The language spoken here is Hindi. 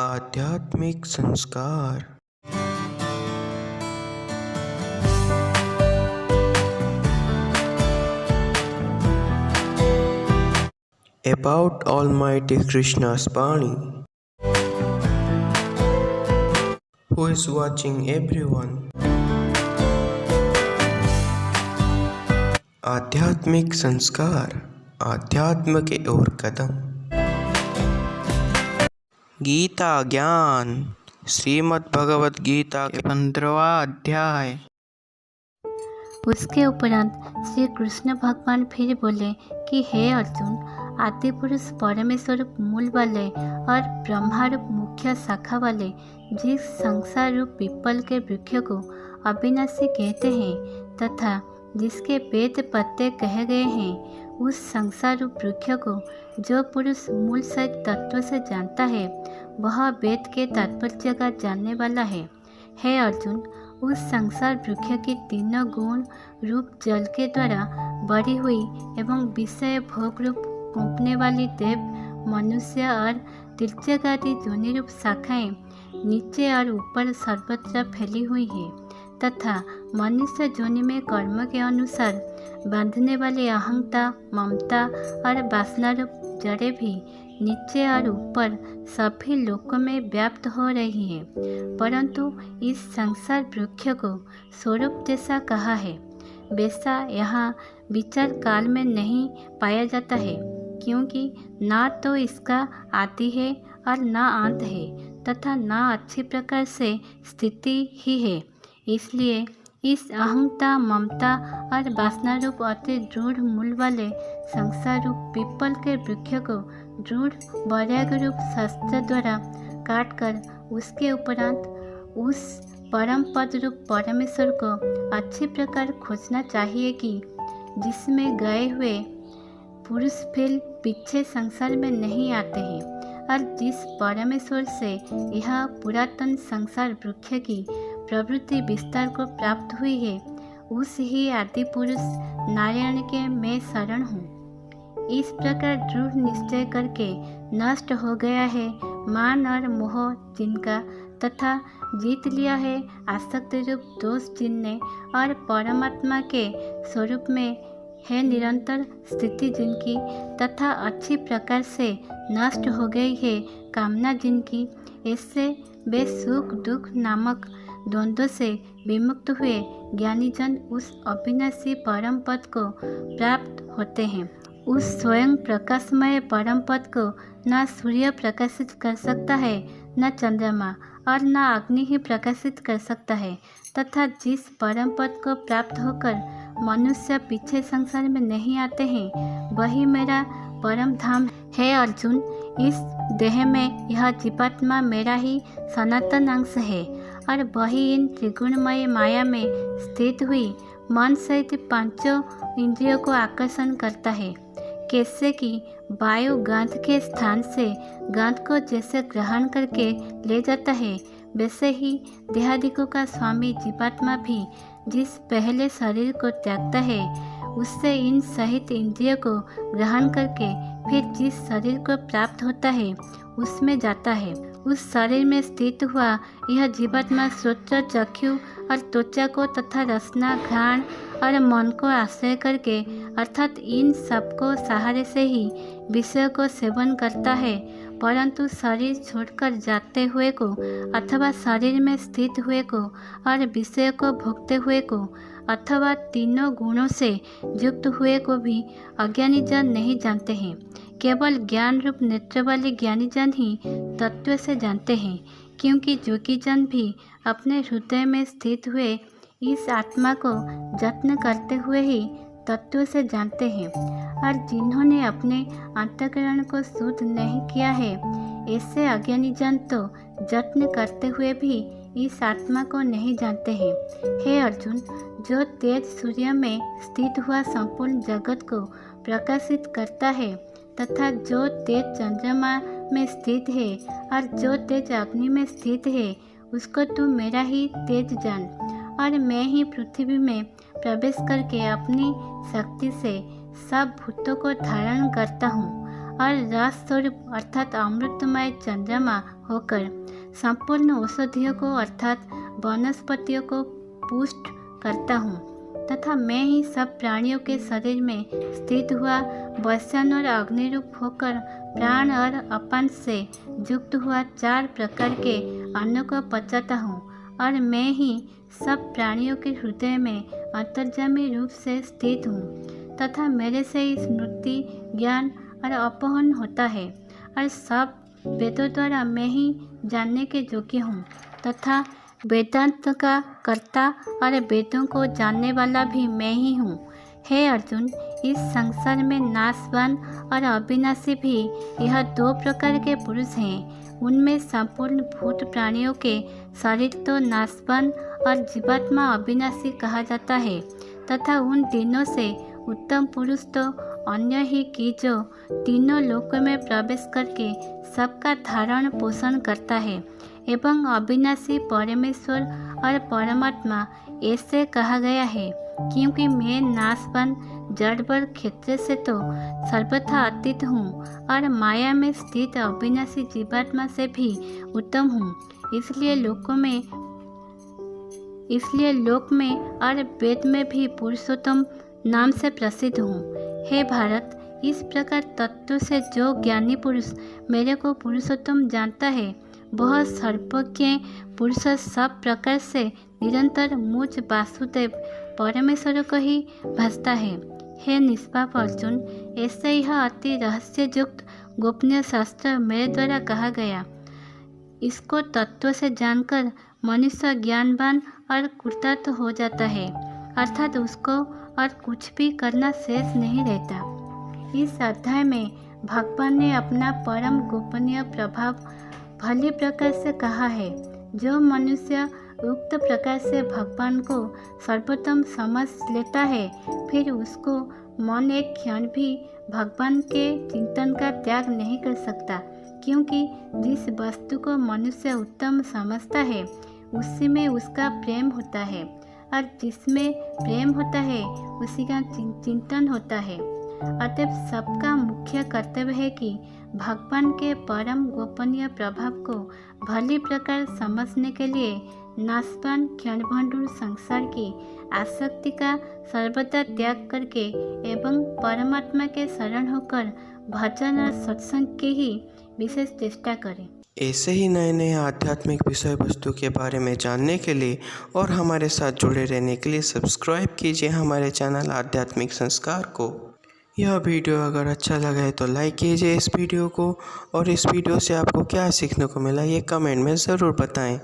आध्यात्मिक संस्कार। About Almighty Krishna's Bani, who is watching everyone. आध्यात्मिक संस्कार, आध्यात्म के ओर कदम। गीता ज्ञान, श्रीमद् भगवत गीता के 15वां अध्याय। उसके उपरांत श्री कृष्ण भगवान फिर बोले कि हे अर्जुन, आदि पुरुष परमेश्वर रूप मूल वाले और ब्रह्मा रूप मुख्य शाखा वाले जिस संसार रूप पीपल के वृक्ष को अविनाशी कहते हैं तथा जिसके वेद पत्ते कहे गए हैं, उस संसार रूप वृक्ष को जो पुरुष मूल सहित तत्व से जानता है, वह वेद के तात्पर्य का जानने वाला है। हे अर्जुन, उस संसार वृक्ष की तीनों गुण रूप जल के द्वारा बढ़ी हुई एवं विषय भोग रूप कूपने वाली देव, मनुष्य और तिर्यक जोनि रूप शाखाएं नीचे और ऊपर सर्वत्र फैली हुई है तथा मनुष्य जोनि में कर्म के अनुसार बांधने वाली अहंता, ममता और वासना रूप जड़ें भी नीचे और ऊपर सभी लोकों में व्याप्त हो रही है, परंतु इस संसार वृक्ष को स्वरूप जैसा कहा है वैसा यहाँ विचार काल में नहीं पाया जाता है, क्योंकि ना तो इसका आदि है और ना अंत है तथा ना अच्छी प्रकार से स्थिति ही है। इसलिए इस अहंता, ममता और वासना रूप अति दृढ़ मूल वाले संसार रूप पीपल के वृक्ष को दृढ़ वैराग्य रूप शास्त्र द्वारा काटकर उसके उपरांत उस परम पद रूप परमेश्वर को अच्छी प्रकार खोजना चाहिए कि जिसमें गए हुए पुरुष फिर पीछे संसार में नहीं आते हैं और जिस परमेश्वर से यह पुरातन संसार वृक्ष की प्रवृत्ति विस्तार को प्राप्त हुई है, उस ही आदि पुरुष नारायण के मैं शरण हूँ। इस प्रकार दृढ़ निश्चय करके नष्ट हो गया है मान और मोह जिनका तथा जीत लिया है आसक्ति रूप दोष जिनने और परमात्मा के स्वरूप में है निरंतर स्थिति जिनकी तथा अच्छी प्रकार से नष्ट हो गई है कामना जिनकी, इससे वे सुख दुख नामक द्वंद्व से विमुक्त हुए ज्ञानीजन उस अविनाशी परम पद को प्राप्त होते हैं। उस स्वयं प्रकाशमय परम पद को न सूर्य प्रकाशित कर सकता है, न चंद्रमा और न अग्नि ही प्रकाशित कर सकता है तथा जिस परम पद को प्राप्त होकर मनुष्य पीछे संसार में नहीं आते हैं, वही मेरा परम धाम है। अर्जुन, इस देह में यह जीवात्मा मेरा ही सनातन अंश है और वही इन त्रिगुणमय माया में स्थित हुई मन सहित पांचों इंद्रियों को आकर्षण करता है। कैसे कि वायु गांठ के स्थान से गांठ को जैसे ग्रहण करके ले जाता है, वैसे ही देहादिकों का स्वामी जीवात्मा भी जिस पहले शरीर को त्यागता है, उससे इन सहित इंद्रियों को ग्रहण करके फिर जिस शरीर को प्राप्त होता है उसमें जाता है। उस शरीर में स्थित हुआ यह जीवात्मा श्रोत्र, चक्षु और त्वचा को तथा रसना, घ्राण और मन को आश्रय करके अर्थात इन सबको सहारे से ही विषय को सेवन करता है, परंतु शरीर छोड़कर जाते हुए को अथवा शरीर में स्थित हुए को और विषय को भोगते हुए को अथवा तीनों गुणों से युक्त हुए को भी अज्ञानी जन नहीं जानते हैं। केवल ज्ञान रूप नेत्र वाले ज्ञानी जन ही तत्व से जानते हैं, क्योंकि योगी जन भी अपने हृदय में स्थित हुए इस आत्मा को यत्न करते हुए ही तत्व से जानते हैं। और जिन्होंने अपने अंतःकरण को शुद्ध नहीं किया है, ऐसे अज्ञानी जन तो यत्न करते हुए भी इस आत्मा को नहीं जानते हैं। हे अर्जुन, जो तेज सूर्य में स्थित हुआ संपूर्ण जगत को प्रकाशित करता है तथा जो तेज चंद्रमा में स्थित है और जो तेज अग्नि में स्थित है, उसको तू मेरा ही तेज जान। और मैं ही पृथ्वी में प्रवेश करके अपनी शक्ति से सब भूतों को धारण करता हूँ और रस स्वरूप अर्थात अमृतमय चंद्रमा होकर संपूर्ण औषधियों को अर्थात वनस्पतियों को पुष्ट करता हूँ तथा मैं ही सब प्राणियों के शरीर में स्थित हुआ वसन और अग्निरूप होकर प्राण और अपान से युक्त हुआ 4 प्रकार के अन्नों को पचाता हूँ और मैं ही सब प्राणियों के हृदय में अंतर्जामी रूप से स्थित हूँ तथा मेरे से ही स्मृति ज्ञान और अपहरण होता है और सब वेदों द्वारा मैं ही जानने के योग्य हूँ तथा वेदांत का कर्ता और वेदों को जानने वाला भी मैं ही हूँ। हे अर्जुन, इस संसार में नाशवान और अविनाशी भी यह 2 प्रकार के पुरुष हैं। उनमें संपूर्ण भूत प्राणियों के शरीर तो नाशवान और जीवात्मा अविनाशी कहा जाता है तथा उन तीनों से उत्तम पुरुष तो अन्य ही की जो तीनों लोकों में प्रवेश करके सबका धारण पोषण करता है एवं अविनाशी परमेश्वर और परमात्मा ऐसे कहा गया है क्योंकि मैं नाशवान जड़बल क्षेत्र से तो सर्वथा अतीत हूँ और माया में स्थित अविनाशी जीवात्मा से भी उत्तम हूँ। इसलिए लोक में और वेद में भी पुरुषोत्तम नाम से प्रसिद्ध हूँ। हे भारत, इस प्रकार तत्व से जो ज्ञानी पुरुष मेरे को पुरुषोत्तम जानता है वह सर्वज्ञ पुरुष सब प्रकार से निरंतर मुझ वासुदेव परमेश्वर को ही भजता है। हे निष्पाप अर्जुन, ऐसे यह अति रहस्ययुक्त गोपनीय शास्त्र मेरे द्वारा कहा गया। इसको तत्व से जानकर मनुष्य ज्ञानवान और कृतार्थ हो जाता है अर्थात उसको और कुछ भी करना शेष नहीं रहता। इस अध्याय में भगवान ने अपना परम गोपनीय प्रभाव भली प्रकार से कहा है। जो मनुष्य उक्त प्रकार से भगवान को सर्वोत्तम समझ लेता है फिर उसको मन एक क्षण भी भगवान के चिंतन का त्याग नहीं कर सकता क्योंकि जिस वस्तु को मनुष्य उत्तम समझता है उसी में उसका प्रेम होता है और जिसमें प्रेम होता है उसी का चिंतन होता है। अतएव सबका मुख्य कर्तव्य है कि भगवान के परम गोपनीय प्रभाव को भली प्रकार समझने के लिए नाशवान क्षणभंडुर संसार की आसक्ति का सर्वदा त्याग करके एवं परमात्मा के शरण होकर भजन और सत्संग की ही विशेष चेष्टा करें। ऐसे ही नए नए आध्यात्मिक विषय वस्तु के बारे में जानने के लिए और हमारे साथ जुड़े रहने के लिए सब्सक्राइब कीजिए हमारे चैनल आध्यात्मिक संस्कार को। यह वीडियो अगर अच्छा लगा है तो लाइक कीजिए इस वीडियो को और इस वीडियो से आपको क्या सीखने को मिला ये कमेंट में ज़रूर बताएं।